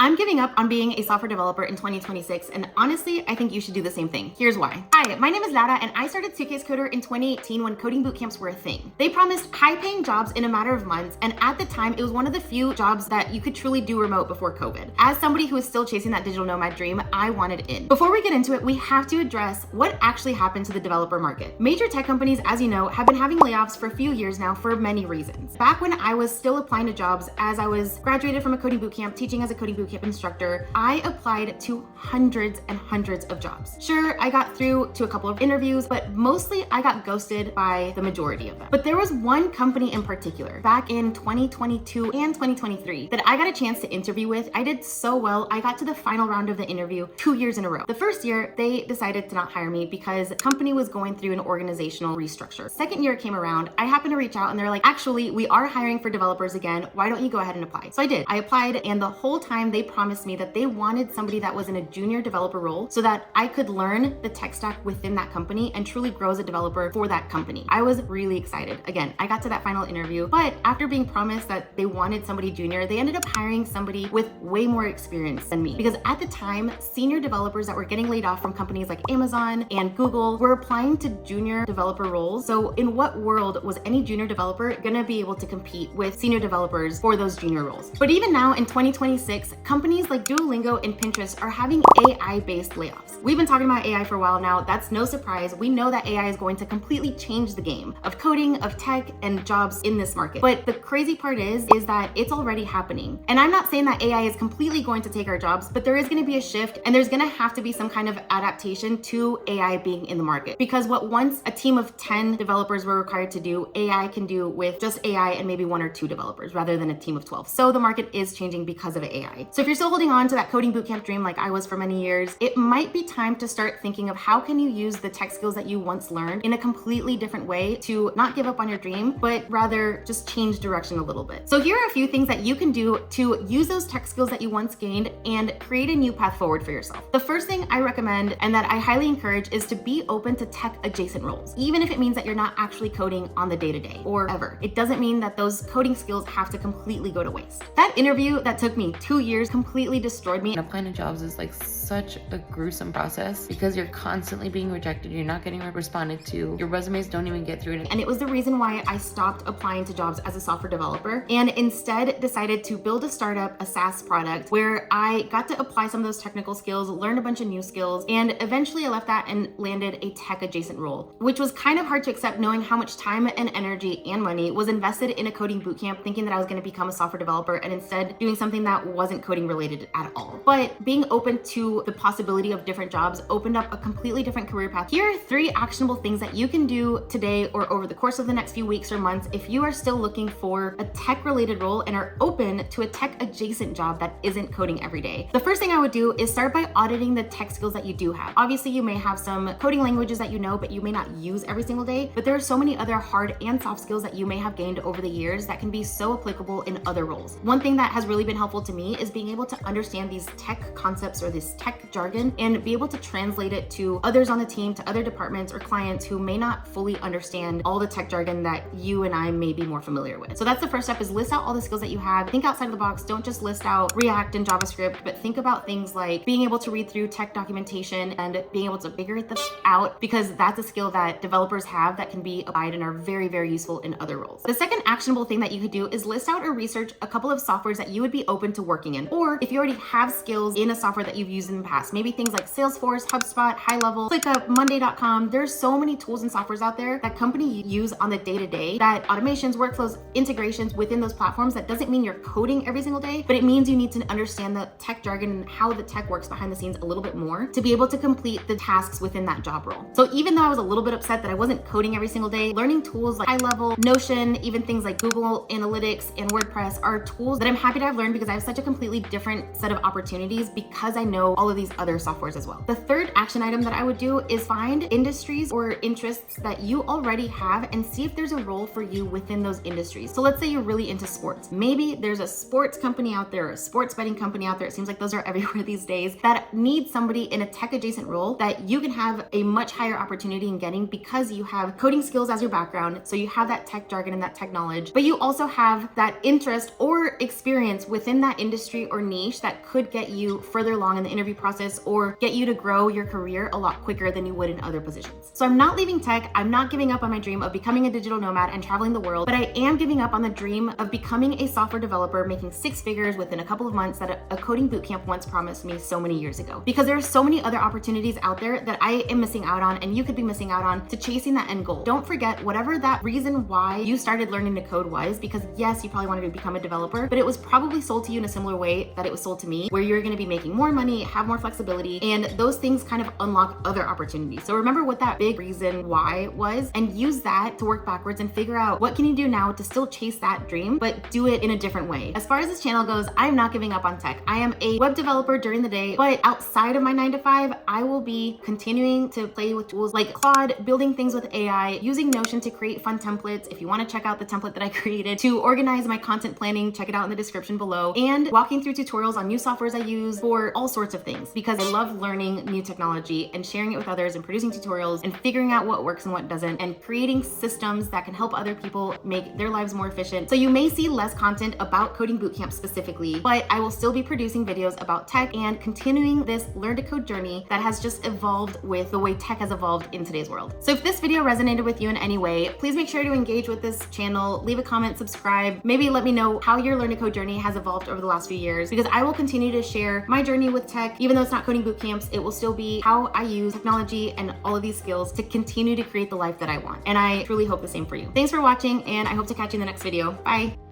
I'm giving up on being a software developer in 2026, and honestly, I think you should do the same thing. Here's why. Hi, my name is Lara, and I started SUITCASE Coder in 2018 when coding bootcamps were a thing. They promised high-paying jobs in a matter of months, and at the time, it was one of the few jobs that you could truly do remote before COVID. As somebody who is still chasing that digital nomad dream, I wanted in. Before we get into it, we have to address what actually happened to the developer market. Major tech companies, as you know, have been having layoffs for a few years now for many reasons. Back when I was still applying to jobs, as I was graduated from a coding bootcamp, teaching as a coding bootcamp instructor, I applied to hundreds and hundreds of jobs. Sure, I got through to a couple of interviews, but mostly I got ghosted by the majority of them. But there was one company in particular back in 2022 and 2023 that I got a chance to interview with. I did so well. I got to the final round of the interview 2 years in a row. The first year, they decided to not hire me because the company was going through an organizational restructure. Second year came around, I happened to reach out and they're like, actually, we are hiring for developers again. Why don't you go ahead and apply? So I did. I applied, and the whole time they promised me that they wanted somebody that was in a junior developer role so that I could learn the tech stack within that company and truly grow as a developer for that company. I was really excited. Again, I got to that final interview, but after being promised that they wanted somebody junior, they ended up hiring somebody with way more experience than me. Because at the time, senior developers that were getting laid off from companies like Amazon and Google were applying to junior developer roles. So in what world was any junior developer gonna be able to compete with senior developers for those junior roles? But even now in 2026, companies like Duolingo and Pinterest are having AI-based layoffs. We've been talking about AI for a while now. That's no surprise. We know that AI is going to completely change the game of coding, of tech, and jobs in this market. But the crazy part is that it's already happening. And I'm not saying that AI is completely going to take our jobs, but there is going to be a shift, and there's going to have to be some kind of adaptation to AI being in the market. Because what once a team of 10 developers were required to do, AI can do with just AI and maybe 1 or 2 developers rather than a team of 12. So the market is changing because of AI. So if you're still holding on to that coding bootcamp dream like I was for many years, it might be time to start thinking of how can you use the tech skills that you once learned in a completely different way to not give up on your dream, but rather just change direction a little bit. So here are a few things that you can do to use those tech skills that you once gained and create a new path forward for yourself. The first thing I recommend and that I highly encourage is to be open to tech adjacent roles, even if it means that you're not actually coding on the day-to-day or ever. It doesn't mean that those coding skills have to completely go to waste. That interview that took me 2 years completely destroyed me. Applying to jobs is like such a gruesome process because you're constantly being rejected. You're not getting responded to. Your resumes don't even get through it. And it was the reason why I stopped applying to jobs as a software developer and instead decided to build a startup, a SaaS product, where I got to apply some of those technical skills, learn a bunch of new skills, and eventually I left that and landed a tech adjacent role, which was kind of hard to accept knowing how much time and energy and money was invested in a coding bootcamp, thinking that I was going to become a software developer and instead doing something that wasn't coding related at all. But being open to the possibility of different jobs opened up a completely different career path. Here are 3 actionable things that you can do today or over the course of the next few weeks or months if you are still looking for a tech related role and are open to a tech adjacent job that isn't coding every day. The first thing I would do is start by auditing the tech skills that you do have. Obviously, you may have some coding languages that you know, but you may not use every single day, but there are so many other hard and soft skills that you may have gained over the years that can be so applicable in other roles. One thing that has really been helpful to me is being able to understand these tech concepts or this tech jargon and be able to translate it to others on the team, to other departments or clients who may not fully understand all the tech jargon that you and I may be more familiar with. So that's the first step, is list out all the skills that you have. Think outside of the box. Don't just list out React and JavaScript, but think about things like being able to read through tech documentation and being able to figure it out, because that's a skill that developers have that can be applied and are very, very useful in other roles. The second actionable thing that you could do is list out or research a couple of softwares that you would be open to working in, or if you already have skills in a software that you've used in the past, maybe things like Salesforce, HubSpot, HighLevel, ClickUp, Monday.com. There's so many tools and softwares out there that companies use on the day-to-day, that automations, workflows, integrations within those platforms. That doesn't mean you're coding every single day, but it means you need to understand the tech jargon and how the tech works behind the scenes a little bit more to be able to complete the tasks within that job role. So even though I was a little bit upset that I wasn't coding every single day, learning tools like HighLevel, Notion, even things like Google Analytics and WordPress are tools that I'm happy to have learned because I have such a completely different set of opportunities because I know all of these other softwares as well. The third action item that I would do is find industries or interests that you already have and see if there's a role for you within those industries. So let's say you're really into sports. Maybe there's a sports company out there, a sports betting company out there. It seems like those are everywhere these days, that needs somebody in a tech adjacent role that you can have a much higher opportunity in getting because you have coding skills as your background. So you have that tech jargon and that tech knowledge, but you also have that interest or experience within that industry or or niche that could get you further along in the interview process or get you to grow your career a lot quicker than you would in other positions. So I'm not leaving tech. I'm not giving up on my dream of becoming a digital nomad and traveling the world, but I am giving up on the dream of becoming a software developer making 6 figures within a couple of months that a coding bootcamp once promised me so many years ago. Because there are so many other opportunities out there that I am missing out on and you could be missing out on to chasing that end goal. Don't forget whatever that reason why you started learning to code was, because yes, you probably wanted to become a developer, but it was probably sold to you in a similar way that it was sold to me, where you're going to be making more money, have more flexibility, and those things kind of unlock other opportunities. So remember what that big reason why was and use that to work backwards and figure out what can you do now to still chase that dream, but do it in a different way. As far as this channel goes, I'm not giving up on tech. I am a web developer during the day, but outside of my 9 to 5, I will be continuing to play with tools like Claude, building things with AI, using Notion to create fun templates. If you want to check out the template that I created to organize my content planning, check it out in the description below, and walking through tutorials on new softwares I use for all sorts of things, because I love learning new technology and sharing it with others and producing tutorials and figuring out what works and what doesn't and creating systems that can help other people make their lives more efficient. So you may see less content about coding bootcamp specifically, but I will still be producing videos about tech and continuing this learn to code journey that has just evolved with the way tech has evolved in today's world. So if this video resonated with you in any way, please make sure to engage with this channel, leave a comment, subscribe, maybe let me know how your learn to code journey has evolved over the last few years, because I will continue to share my journey with tech. Even though it's not coding bootcamps, it will still be how I use technology and all of these skills to continue to create the life that I want. And I truly hope the same for you. Thanks for watching, and I hope to catch you in the next video. Bye.